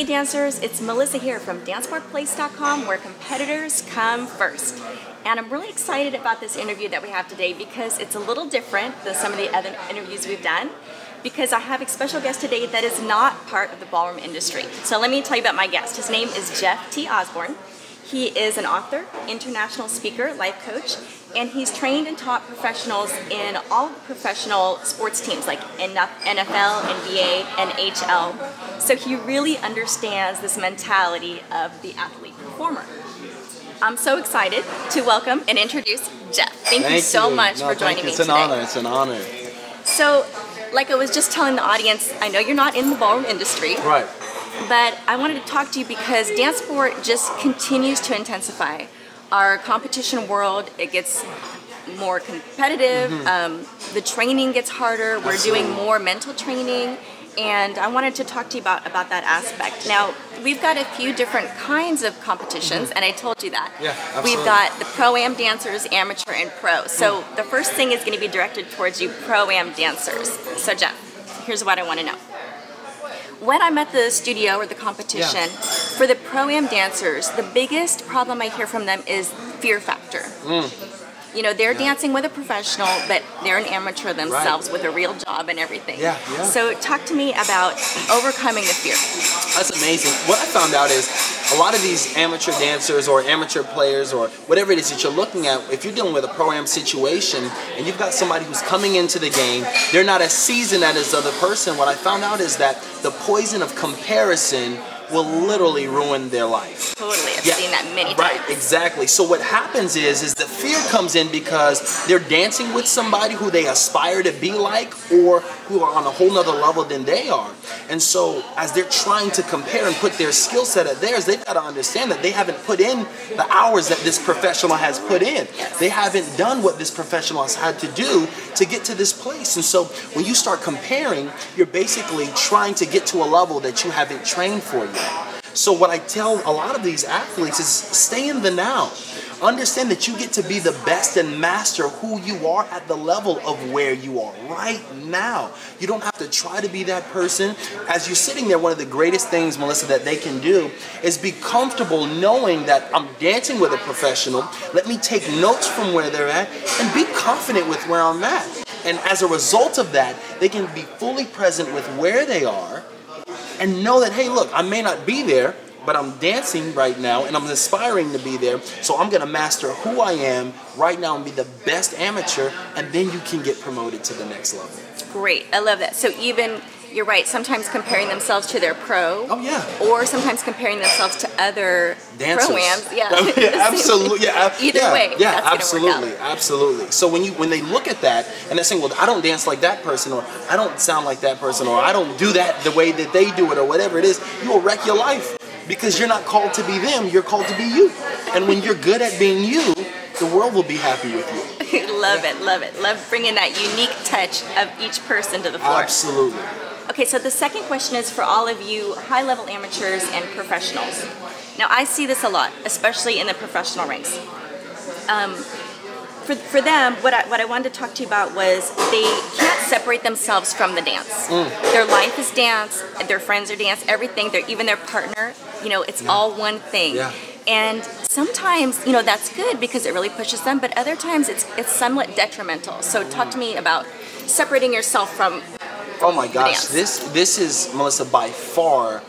Hey dancers, it's Melissa here from DanceSportPlace.com, where competitors come first. And I'm really excited about this interview that we have today because it's a little different than some of the other interviews we've done, because I have a special guest today that is not part of the ballroom industry. So let me tell you about my guest. His name is Jeff T Osborne. He is an author, international speaker, life coach, and he's trained and taught professionals in all professional sports teams like NFL, NBA, NHL. So he really understands this mentality of the athlete performer. I'm so excited to welcome and introduce Jeff. Thank you so much for joining me today. It's an honor. It's an honor. So, like I was just telling the audience, I know you're not in the ballroom industry. Right. But I wanted to talk to you because dance sport just continues to intensify. Our competition world, it gets more competitive. The training gets harder. We're doing more mental training. And I wanted to talk to you about that aspect. Now, we've got a few different kinds of competitions, and I told you that. Yeah, absolutely. We've got the Pro-Am dancers, amateur, and pro. So the first thing is going to be directed towards you Pro-Am dancers. So Jeff, here's what I want to know. When I'm at the studio or the competition, for the Pro-Am dancers, the biggest problem I hear from them is fear factor. You know, they're dancing with a professional, but they're an amateur themselves with a real job and everything. So talk to me about overcoming the fear. That's amazing. What I found out is a lot of these amateur dancers or amateur players or whatever it is that you're looking at, if you're dealing with a Pro-Am situation and you've got somebody who's coming into the game, they're not as seasoned as this other person, what I found out is that the poison of comparison will literally ruin their life. Totally, I've seen that many times. Right, exactly. So what happens is the fear comes in because they're dancing with somebody who they aspire to be like or who are on a whole nother level than they are. And so as they're trying to compare and put their skill set at theirs, they've got to understand that they haven't put in the hours that this professional has put in. They haven't done what this professional has had to do to get to this place. And so when you start comparing, you're basically trying to get to a level that you haven't trained for yet. So what I tell a lot of these athletes is stay in the now. Understand that you get to be the best and master who you are at the level of where you are right now. You don't have to try to be that person. As you're sitting there, one of the greatest things, Melissa, that they can do is be comfortable knowing that I'm dancing with a professional. Let me take notes from where they're at and be confident with where I'm at. And as a result of that, they can be fully present with where they are and know that, hey, look, I may not be there, but I'm dancing right now and I'm aspiring to be there. So I'm going to master who I am right now and be the best amateur, and then you can get promoted to the next level. Great. I love that. So even, you're right, sometimes comparing themselves to their pro. Oh, yeah. Or sometimes comparing themselves to other dancers. Pro-Ams. Yeah. Absolutely. Either way. Yeah, that's absolutely. Absolutely. So when they look at that and they're saying, well, I don't dance like that person, or I don't sound like that person, or I don't do that the way that they do it, or whatever it is, you will wreck your life. Because you're not called to be them, you're called to be you. And when you're good at being you, the world will be happy with you. Love it, love it. Love bringing that unique touch of each person to the floor. Absolutely. Okay, so the second question is for all of you high-level amateurs and professionals. Now, I see this a lot, especially in the professional ranks. For them, what I wanted to talk to you about was they can't separate themselves from the dance. Their life is dance, their friends are dance, everything, even their partner, you know, it's all one thing. And sometimes, you know, that's good because it really pushes them, but other times it's somewhat detrimental. So talk to me about separating yourself from oh my gosh, this is, Melissa, by far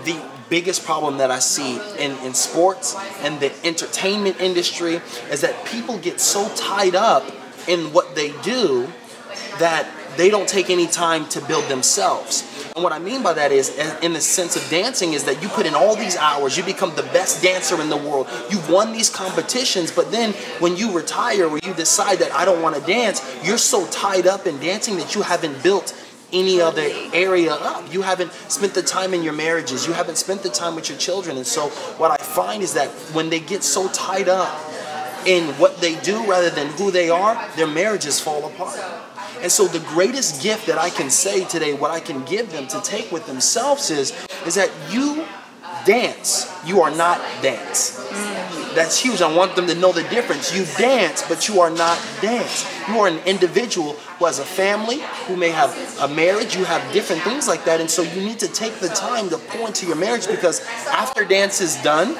the biggest problem that I see in sports and the entertainment industry is that people get so tied up in what they do that they don't take any time to build themselves. And what I mean by that is, in the sense of dancing, is that you put in all these hours, you become the best dancer in the world, you've won these competitions, but then when you retire or you decide that I don't want to dance, you're so tied up in dancing that you haven't built any other area up. You haven't spent the time in your marriages. You haven't spent the time with your children. And so what I find is that when they get so tied up in what they do rather than who they are, their marriages fall apart. And so the greatest gift that I can say today, what I can give them to take with themselves is that you dance. You are not dance. That's huge. I want them to know the difference. You dance, but you are not dance. You are an individual who has a family, who may have a marriage. You have different things like that. And so you need to take the time to pour into your marriage, because after dance is done,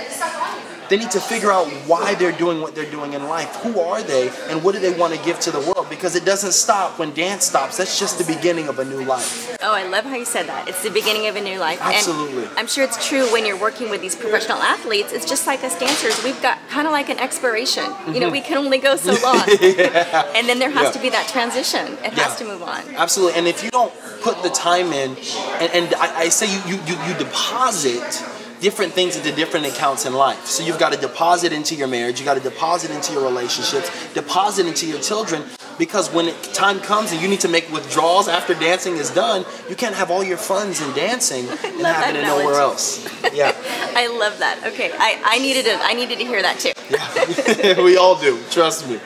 they need to figure out why they're doing what they're doing in life. Who are they, and what do they want to give to the world? Because it doesn't stop when dance stops. That's just the beginning of a new life. Oh, I love how you said that. It's the beginning of a new life. Absolutely. And I'm sure it's true when you're working with these professional athletes. It's just like us dancers. We've got kind of like an expiration. You know, we can only go so long. And then there has to be that transition. It has to move on. Absolutely. And if you don't put the time in, and I say you deposit different things into different accounts in life. So you've got to deposit into your marriage, you got to deposit into your relationships, deposit into your children, because when time comes and you need to make withdrawals after dancing is done, you can't have all your funds in dancing and having it nowhere else. Yeah. I love that. Okay, I needed to hear that too. Yeah, we all do, trust me.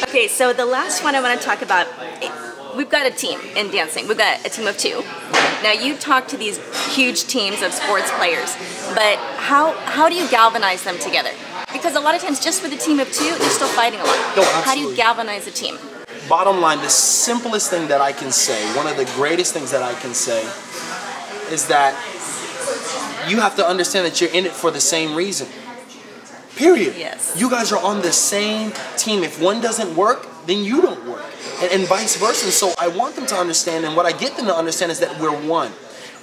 Okay, so the last one I want to talk about, we've got a team in dancing. We've got a team of 2. Now you talk to these huge teams of sports players, but how do you galvanize them together? Because a lot of times just with a team of 2, you're still fighting a lot. No, how do you galvanize a team? Bottom line, the simplest thing that I can say, one of the greatest things that I can say, is that you have to understand that you're in it for the same reason. Period. Yes. You guys are on the same team. If one doesn't work, then you don't work. And vice versa. So I want them to understand, and what I get them to understand is that we're one.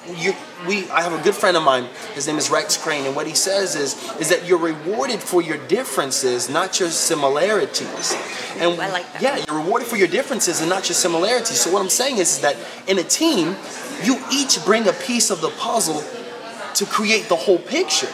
I have a good friend of mine, his name is Rex Crane, and what he says is that you're rewarded for your differences, not your similarities. And I like that. Yeah, you're rewarded for your differences and not your similarities. So what I'm saying is that in a team, you each bring a piece of the puzzle to create the whole picture.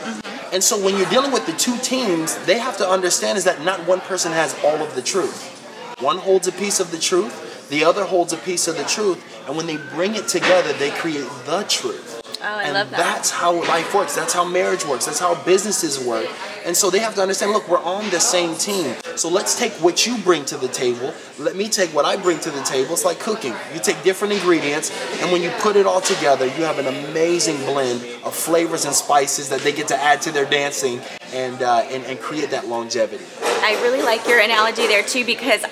And so when you're dealing with the 2 teams, they have to understand is that not one person has all of the truth. One holds a piece of the truth, the other holds a piece of the truth, and when they bring it together, they create the truth. Oh, I love that. That's how life works. That's how marriage works. That's how businesses work. And so they have to understand, look, we're on the same team. So let's take what you bring to the table. Let me take what I bring to the table. It's like cooking. You take different ingredients, and when you put it all together, you have an amazing blend of flavors and spices that they get to add to their dancing and create that longevity. I really like your analogy there too, because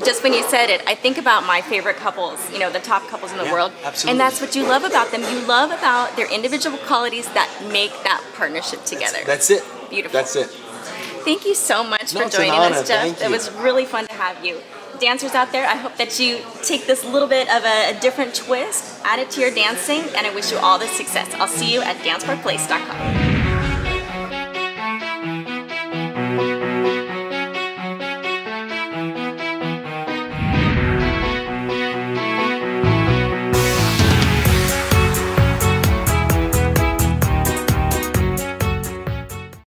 just when you said it, I think about my favorite couples, you know, the top couples in the world. Absolutely. And that's what you love about them. You love about their individual qualities that make that partnership together. That's it. Beautiful. That's it. Thank you so much for It's an joining honor. us, Jeff. Thank you. It was really fun to have you. Dancers out there, I hope that you take this little bit of a different twist, add it to your dancing, and I wish you all the success. I'll see you at DanceSport Place.com.